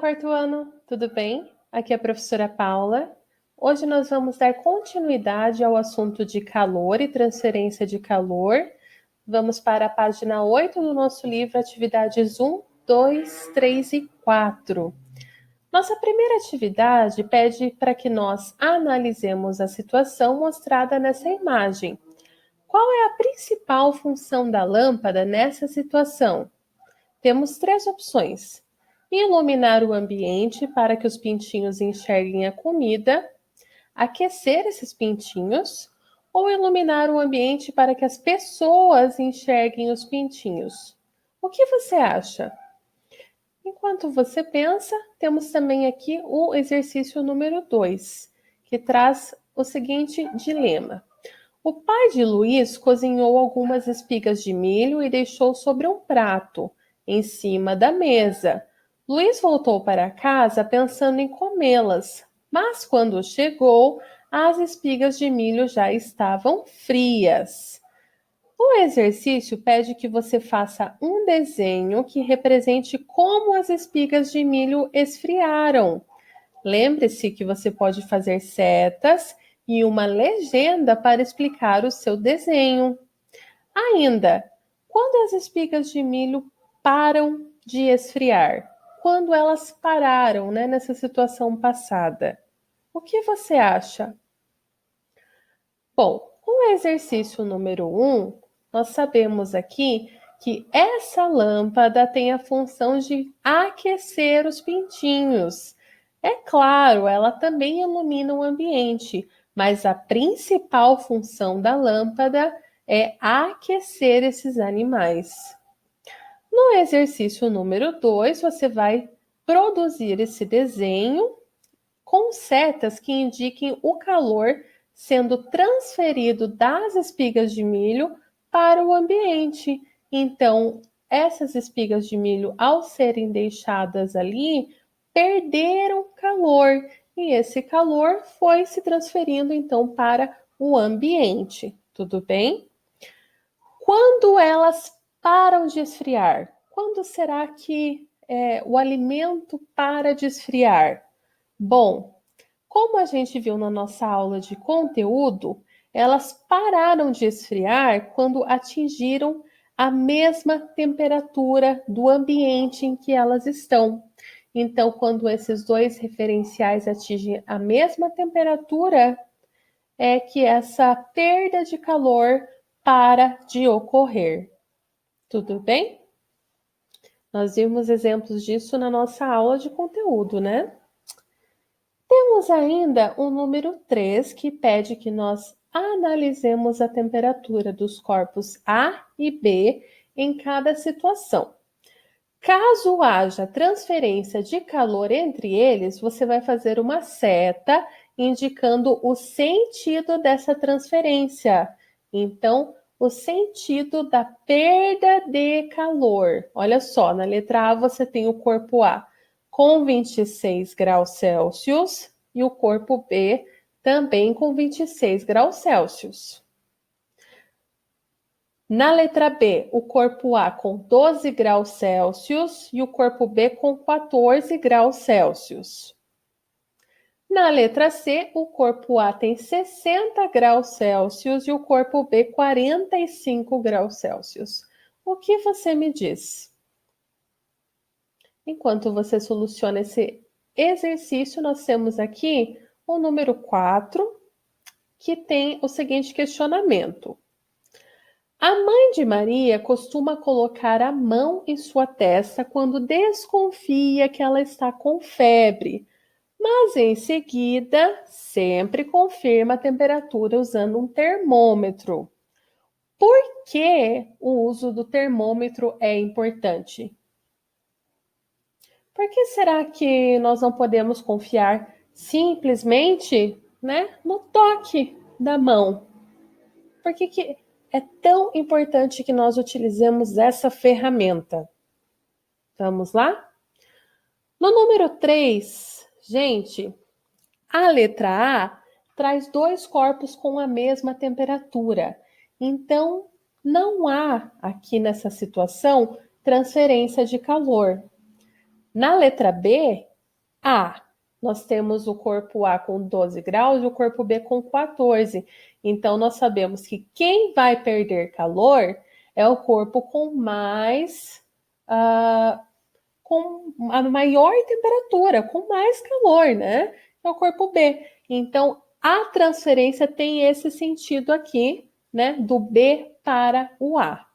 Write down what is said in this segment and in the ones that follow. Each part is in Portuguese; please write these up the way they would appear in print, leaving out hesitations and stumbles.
quarto ano, tudo bem? Aqui é a professora Paula. Hoje nós vamos dar continuidade ao assunto de calor e transferência de calor. Vamos para a página 8 do nosso livro, atividades 1, 2, 3 e 4. Nossa primeira atividade pede para que nós analisemos a situação mostrada nessa imagem. Qual é a principal função da lâmpada nessa situação? Temos três opções: iluminar o ambiente para que os pintinhos enxerguem a comida, aquecer esses pintinhos, ou iluminar o ambiente para que as pessoas enxerguem os pintinhos. O que você acha? Enquanto você pensa, temos também aqui o exercício número 2, que traz o seguinte dilema. O pai de Luiz cozinhou algumas espigas de milho e deixou sobre um prato, em cima da mesa. Luiz voltou para casa pensando em comê-las, mas quando chegou, as espigas de milho já estavam frias. O exercício pede que você faça um desenho que represente como as espigas de milho esfriaram. Lembre-se que você pode fazer setas e uma legenda para explicar o seu desenho. Ainda, quando as espigas de milho param de esfriar? Quando elas pararam, nessa situação passada? O que você acha? Bom, o exercício número 1, nós sabemos aqui que essa lâmpada tem a função de aquecer os pintinhos. É claro, ela também ilumina o ambiente, mas a principal função da lâmpada é aquecer esses animais. No exercício número 2, você vai produzir esse desenho com setas que indiquem o calor sendo transferido das espigas de milho para o ambiente. Então, essas espigas de milho, ao serem deixadas ali, perderam calor e esse calor foi se transferindo então para o ambiente. Tudo bem? Quando elas param de esfriar? Quando será que o alimento para de esfriar? Bom, como a gente viu na nossa aula de conteúdo, elas pararam de esfriar quando atingiram a mesma temperatura do ambiente em que elas estão. Então, quando esses dois referenciais atingem a mesma temperatura, é que essa perda de calor para de ocorrer. Tudo bem? Nós vimos exemplos disso na nossa aula de conteúdo, né? Temos ainda o número 3, que pede que nós analisemos a temperatura dos corpos A e B em cada situação. Caso haja transferência de calor entre eles, você vai fazer uma seta indicando o sentido dessa transferência. Então, o sentido da perda de calor. Olha só, na letra A você tem o corpo A com 26 graus Celsius e o corpo B também com 26 graus Celsius. Na letra B, o corpo A com 12 graus Celsius e o corpo B com 14 graus Celsius. Na letra C, o corpo A tem 60 graus Celsius e o corpo B 45 graus Celsius. O que você me diz? Enquanto você soluciona esse exercício, nós temos aqui o número 4, que tem o seguinte questionamento. A mãe de Maria costuma colocar a mão em sua testa quando desconfia que ela está com febre, mas em seguida sempre confirma a temperatura usando um termômetro. Por que o uso do termômetro é importante? Por que será que nós não podemos confiar simplesmente, no toque da mão? Por que é tão importante que nós utilizemos essa ferramenta? Vamos lá? No número 3, gente, a letra A traz dois corpos com a mesma temperatura. Então, não há aqui nessa situação transferência de calor. Na letra B, A. Nós temos o corpo A com 12 graus e o corpo B com 14. Então, nós sabemos que quem vai perder calor é o corpo com com a maior temperatura, com mais calor, né? É o corpo B. Então, a transferência tem esse sentido aqui, né? Do B para o A.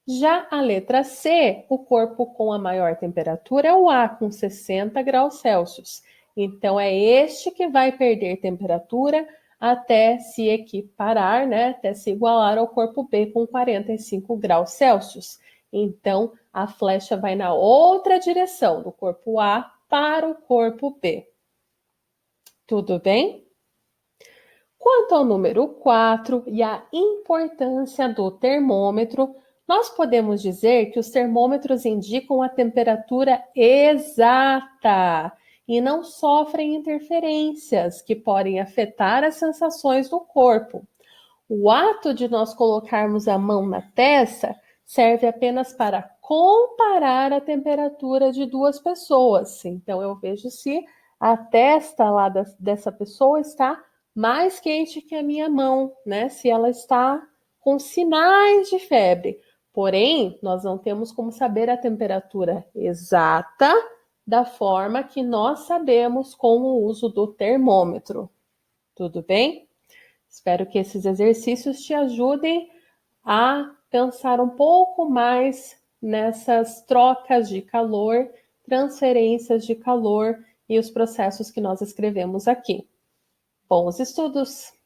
Já a letra C, o corpo com a maior temperatura é o A, com 60 graus Celsius. Então, é este que vai perder temperatura até se equiparar, né? Até se igualar ao corpo B com 45 graus Celsius. Então, a flecha vai na outra direção, do corpo A para o corpo B. Tudo bem? Quanto ao número 4 e a importância do termômetro, nós podemos dizer que os termômetros indicam a temperatura exata e não sofrem interferências que podem afetar as sensações do corpo. O ato de nós colocarmos a mão na testa serve apenas para comparar a temperatura de duas pessoas. Então, eu vejo se a testa lá dessa pessoa está mais quente que a minha mão, né? Se ela está com sinais de febre. Porém, nós não temos como saber a temperatura exata da forma que nós sabemos com o uso do termômetro. Tudo bem? Espero que esses exercícios te ajudem a pensar um pouco mais nessas trocas de calor, transferências de calor e os processos que nós escrevemos aqui. Bons estudos!